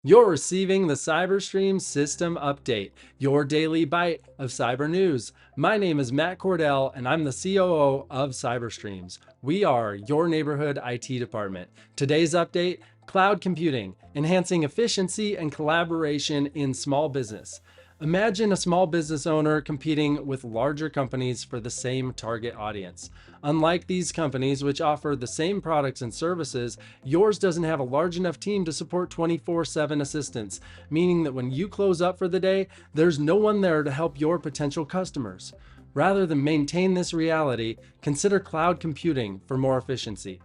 You're receiving the CyberStream System Update, your daily bite of cyber news. My name is Matt Cordell, and I'm the COO of CyberStreams. We are your neighborhood IT department. Today's update, cloud computing, enhancing efficiency and collaboration in small business. Imagine a small business owner competing with larger companies for the same target audience. Unlike these companies, which offer the same products and services, yours doesn't have a large enough team to support 24/7 assistance, meaning that when you close up for the day, there's no one there to help your potential customers. Rather than maintain this reality, consider cloud computing for more efficiency.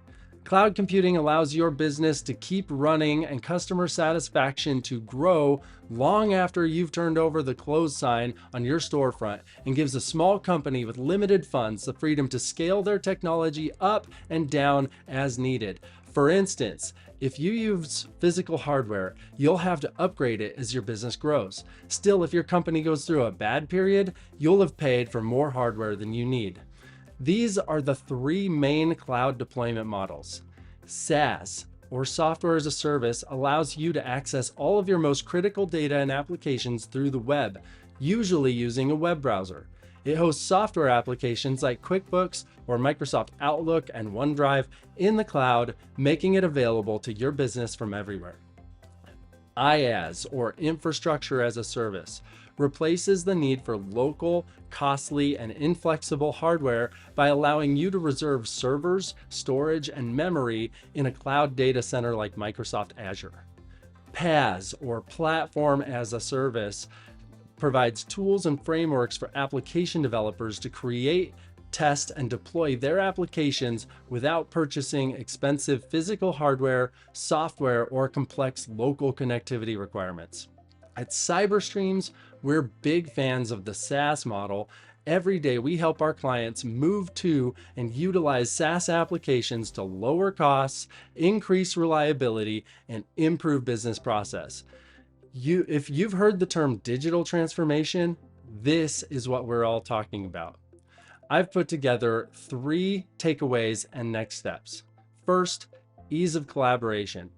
Cloud computing allows your business to keep running and customer satisfaction to grow long after you've turned over the close sign on your storefront, and gives a small company with limited funds the freedom to scale their technology up and down as needed. For instance, if you use physical hardware, you'll have to upgrade it as your business grows. Still, if your company goes through a bad period, you'll have paid for more hardware than you need. These are the three main cloud deployment models. SaaS, or software as a service, allows you to access all of your most critical data and applications through the web, usually using a web browser. It hosts software applications like QuickBooks or Microsoft Outlook and OneDrive in the cloud, making it available to your business from everywhere. IaaS, or infrastructure as a service, replaces the need for local, costly, and inflexible hardware by allowing you to reserve servers, storage, and memory in a cloud data center like Microsoft Azure. PaaS, or platform as a service, provides tools and frameworks for application developers to create, test, and deploy their applications without purchasing expensive physical hardware, software, or complex local connectivity requirements. At CyberStreams, we're big fans of the SaaS model. Every day we help our clients move to and utilize SaaS applications to lower costs, increase reliability, and improve business process. If you've heard the term digital transformation, this is what we're all talking about. I've put together 3 takeaways and next steps. First, ease of collaboration.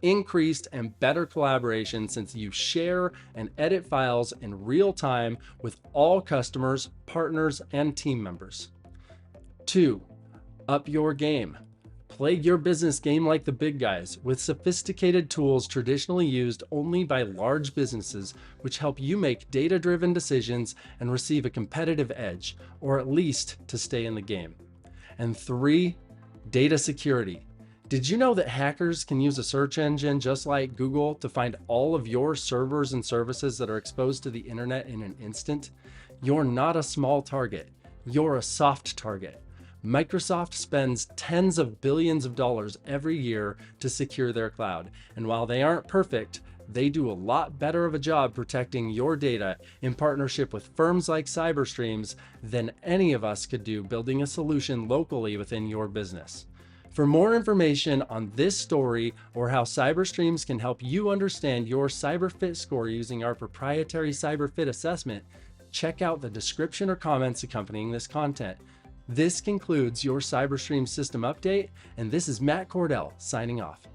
Increased and better collaboration since you share and edit files in real time with all customers, partners, and team members. 2, up your game. Play your business game like the big guys with sophisticated tools traditionally used only by large businesses, which help you make data-driven decisions and receive a competitive edge, or at least to stay in the game. And 3, data security. Did you know that hackers can use a search engine just like Google to find all of your servers and services that are exposed to the internet in an instant? You're not a small target, you're a soft target. Microsoft spends tens of billions of dollars every year to secure their cloud, and while they aren't perfect, they do a lot better of a job protecting your data in partnership with firms like CyberStreams than any of us could do building a solution locally within your business. For more information on this story or how CyberStreams can help you understand your CyberFit score using our proprietary CyberFit assessment, check out the description or comments accompanying this content. This concludes your CyberStream system update, and this is Matt Cordell signing off.